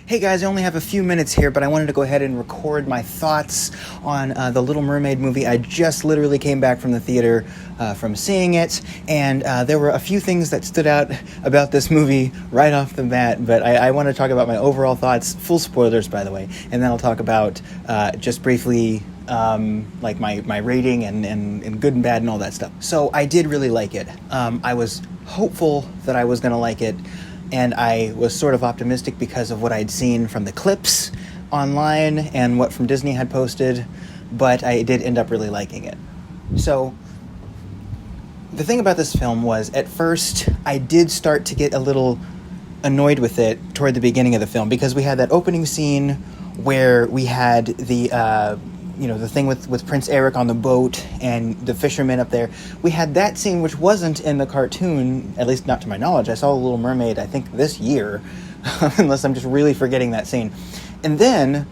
Hey guys, I only have a few minutes here, but I wanted to go ahead and record my thoughts on the Little Mermaid movie. I just literally came back from the theater from seeing it, and there were a few things that stood out about this movie right off the bat, but I want to talk about my overall thoughts, full spoilers by the way, and then I'll talk about just briefly like my rating and good and bad and all that stuff. So I did really like it. I was hopeful that I was going to like it, and I was sort of optimistic because of what I'd seen from the clips online and what from Disney had posted, but I did end up really liking it. So the thing about this film was, at first, I did start to get a little annoyed with it toward the beginning of the film, because we had that opening scene where we had the thing with Prince Eric on the boat and the fishermen up there. We had that scene, which wasn't in the cartoon, at least not to my knowledge. I saw The Little Mermaid, I think, this year, unless I'm just really forgetting that scene. And then,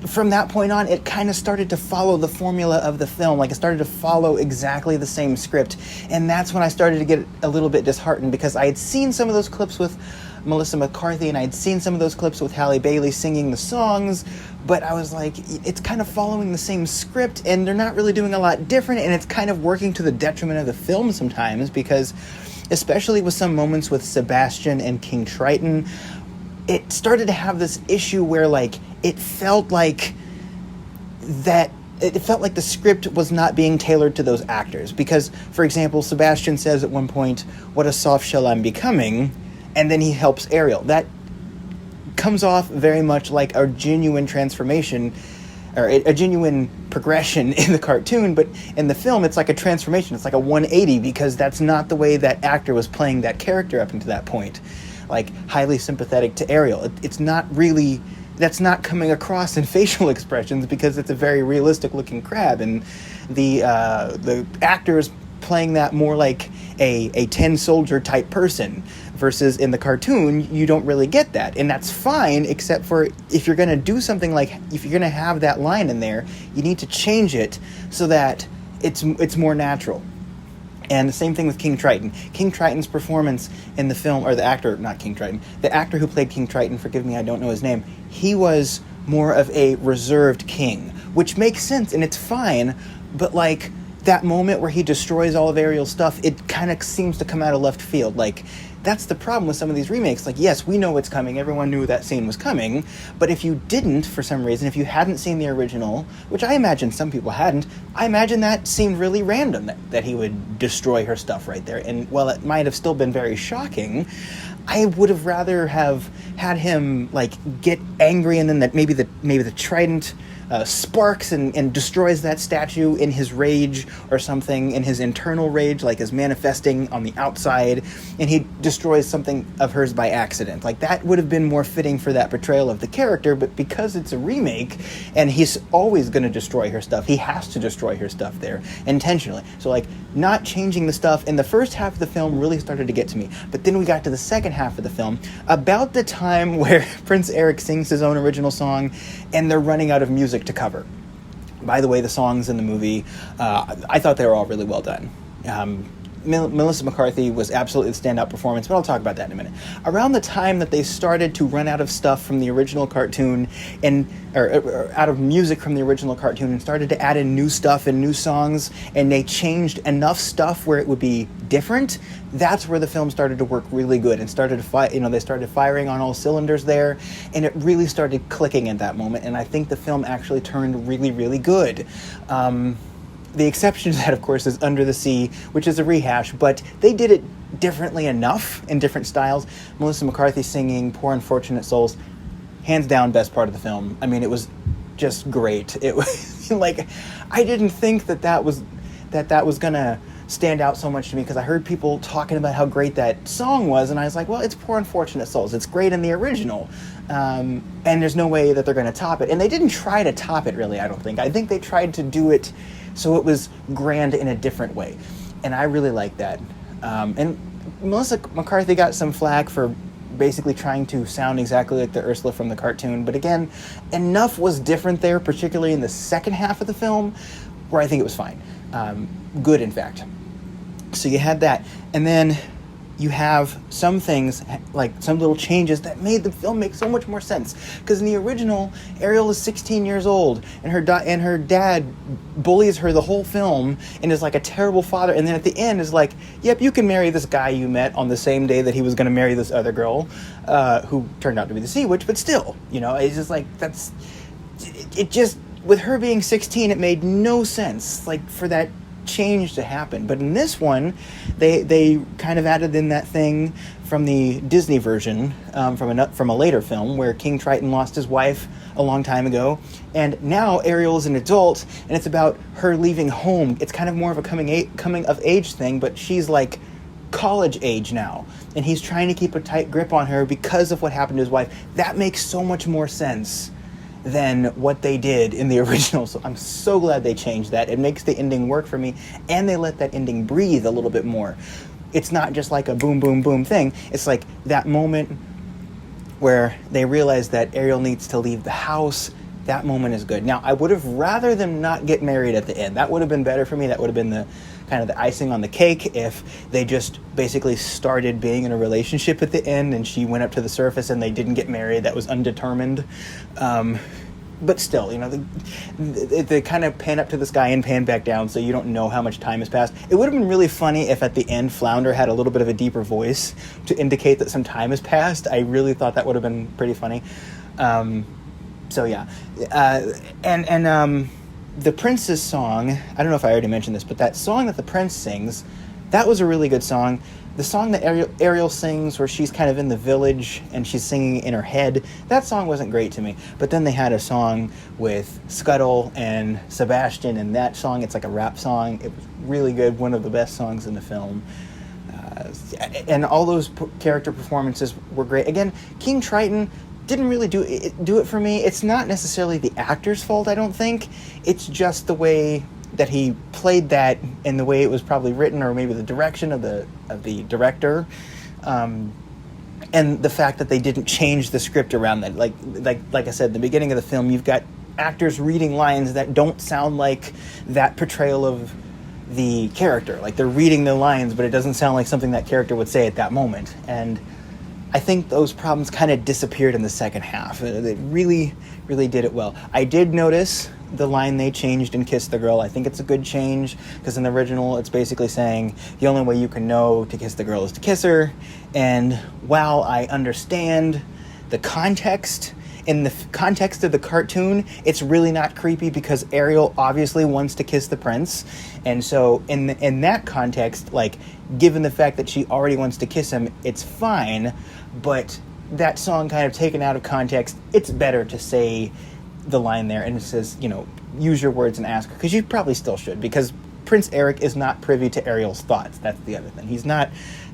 from that point on, it kind of started to follow the formula of the film. Like, it started to follow exactly the same script. And that's when I started to get a little bit disheartened, because I had seen some of those clips with Melissa McCarthy, and I'd seen some of those clips with Halle Bailey singing the songs, but I was like, it's kind of following the same script, and they're not really doing a lot different, and it's kind of working to the detriment of the film sometimes, because especially with some moments with Sebastian and King Triton, it started to have this issue where, like, it felt like the script was not being tailored to those actors. Because, for example, Sebastian says at one point, "What a soft shell I'm becoming," and then he helps Ariel. That comes off very much like a genuine transformation, or a genuine progression in the cartoon, but in the film it's like a transformation. It's like a 180, because that's not the way that actor was playing that character up until that point. Like, highly sympathetic to Ariel. It's not really... That's not coming across in facial expressions, because it's a very realistic looking crab, and the actors playing that more like a tin soldier type person, versus in the cartoon you don't really get that. And that's fine, except for if you're going to do something, like if you're going to have that line in there, you need to change it so that it's more natural. And the same thing with King Triton. King Triton's performance in the film, or the actor, not King Triton, the actor who played King Triton, forgive me, I don't know his name, he was more of a reserved king, which makes sense and it's fine, but like, that moment where he destroys all of Ariel's stuff, it kind of seems to come out of left field. Like, that's the problem with some of these remakes. Like, yes, we know what's coming. Everyone knew that scene was coming. But if you didn't, for some reason, if you hadn't seen the original, which I imagine some people hadn't, I imagine that seemed really random, that he would destroy her stuff right there. And while it might have still been very shocking, I would have rather have had him, like, get angry, and then that maybe the trident sparks and destroys that statue in his rage or something, in his internal rage, like is manifesting on the outside, and he destroys something of hers by accident. Like, that would have been more fitting for that portrayal of the character, but because it's a remake and he's always going to destroy her stuff, he has to destroy her stuff there intentionally. So, like, not changing the stuff in the first half of the film really started to get to me. But then we got to the second half of the film, about the time where Prince Eric sings his own original song and they're running out of music to cover. By the way, the songs in the movie, I thought they were all really well done. Melissa McCarthy was absolutely the standout performance, but I'll talk about that in a minute. Around the time that they started to run out of stuff from the original cartoon, or out of music from the original cartoon, and started to add in new stuff and new songs, and they changed enough stuff where it would be different, that's where the film started to work really good, and started to they started firing on all cylinders there, and it really started clicking at that moment, and I think the film actually turned really, really good. The exception to that, of course, is Under the Sea, which is a rehash, but they did it differently enough in different styles. Melissa McCarthy singing Poor Unfortunate Souls, hands down best part of the film. I mean, it was just great. It was like, I didn't think that was gonna stand out so much to me, because I heard people talking about how great that song was, and I was like, well, it's Poor Unfortunate Souls. It's great in the original, and there's no way that they're going to top it. And they didn't try to top it, really, I don't think. I think they tried to do it so it was grand in a different way, and I really like that. And Melissa McCarthy got some flack for basically trying to sound exactly like the Ursula from the cartoon, but again, enough was different there, particularly in the second half of the film, where I think it was fine. Good, in fact. So you had that, and then you have some things, like some little changes that made the film make so much more sense. Because in the original, Ariel is 16 years old, and her dad bullies her the whole film and is like a terrible father. And then at the end is like, yep, you can marry this guy you met on the same day that he was going to marry this other girl, who turned out to be the Sea Witch. But still, it's just like, it just, with her being 16, it made no sense, like, for that change to happen. But in this one, they kind of added in that thing from the Disney version, from a later film where King Triton lost his wife a long time ago, and now Ariel is an adult, and it's about her leaving home. It's kind of more of a coming of age thing, but she's like college age now, and he's trying to keep a tight grip on her because of what happened to his wife. That makes so much more sense than what they did in the original. So I'm so glad they changed that. It makes the ending work for me, and they let that ending breathe a little bit more. It's not just like a boom, boom, boom thing. It's like that moment where they realize that Ariel needs to leave the house. That moment is good. Now, I would have rather them not get married at the end. That would have been better for me. That would have been the kind of the icing on the cake if they just basically started being in a relationship at the end and she went up to the surface and they didn't get married. That was undetermined. But still, they kind of pan up to the sky and pan back down, so you don't know how much time has passed. It would have been really funny if at the end Flounder had a little bit of a deeper voice to indicate that some time has passed. I really thought that would have been pretty funny. So yeah. And the Prince's song, I don't know if I already mentioned this, but that song that the Prince sings, that was a really good song. The song that Ariel sings where she's kind of in the village and she's singing in her head, that song wasn't great to me. But then they had a song with Scuttle and Sebastian, and that song, it's like a rap song. It was really good, one of the best songs in the film. And all those character performances were great. Again, King Triton didn't really do it for me. It's not necessarily the actor's fault, I don't think. It's just the way that he played that and the way it was probably written, or maybe the direction of the director, and the fact that they didn't change the script around that. Like I said, in the beginning of the film, you've got actors reading lines that don't sound like that portrayal of the character. Like, they're reading the lines, but it doesn't sound like something that character would say at that moment. And I think those problems kind of disappeared in the second half. They really, really did it well. I did notice the line they changed in Kiss the Girl. I think it's a good change, because in the original it's basically saying the only way you can know to kiss the girl is to kiss her. And while I understand the context, in the context of the cartoon, it's really not creepy because Ariel obviously wants to kiss the prince. And so in that context, like, given the fact that she already wants to kiss him, it's fine. But that song kind of taken out of context, it's better to say the line there, and it says, use your words and ask her, because you probably still should, because Prince Eric is not privy to Ariel's thoughts. That's the other thing. He's not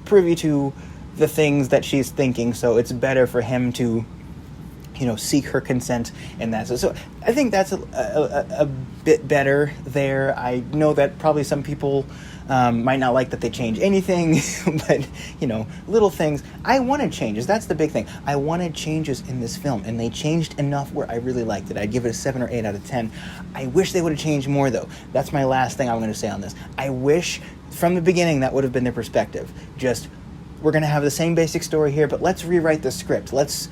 privy to the things that she's thinking, so it's better for him to, seek her consent in that. So I think that's a bit better there. I know that probably some people might not like that they change anything, but, little things. I wanted changes. That's the big thing. I wanted changes in this film, and they changed enough where I really liked it. I'd give it a 7 or 8 out of 10. I wish they would have changed more, though. That's my last thing I'm going to say on this. I wish from the beginning that would have been their perspective. Just, we're going to have the same basic story here, but let's rewrite the script. Let's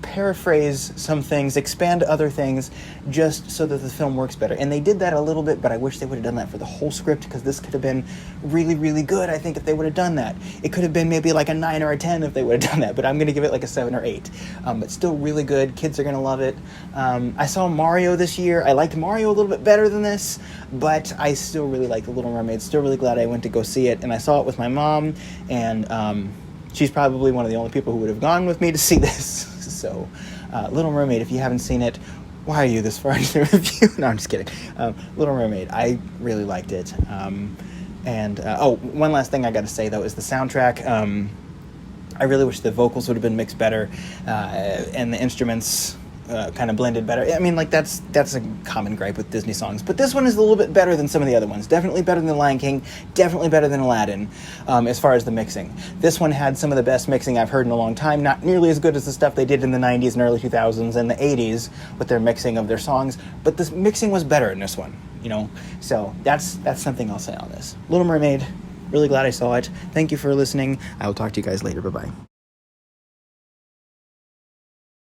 paraphrase some things, expand other things, just so that the film works better. And they did that a little bit, but I wish they would have done that for the whole script, because this could have been really, really good, I think, if they would have done that. It could have been maybe like a 9 or a 10 if they would have done that, but I'm going to give it like a 7 or 8. But still really good. Kids are going to love it. I saw Mario this year. I liked Mario a little bit better than this, but I still really like The Little Mermaid. Still really glad I went to go see it, and I saw it with my mom, and she's probably one of the only people who would have gone with me to see this. So, Little Mermaid, if you haven't seen it, why are you this far into the review? No, I'm just kidding. Little Mermaid, I really liked it. One last thing I got to say, though, is the soundtrack. I really wish the vocals would have been mixed better, and the instruments kind of blended better. I mean, like, that's a common gripe with Disney songs, but this one is a little bit better than some of the other ones. Definitely better than The Lion King, definitely better than Aladdin, as far as the mixing. This one had some of the best mixing I've heard in a long time, not nearly as good as the stuff they did in the 90s and early 2000s and the 80s with their mixing of their songs, but this mixing was better in this one, So that's something I'll say on this. Little Mermaid, Really glad I saw it. Thank you for listening. I will talk to you guys later. Bye-bye.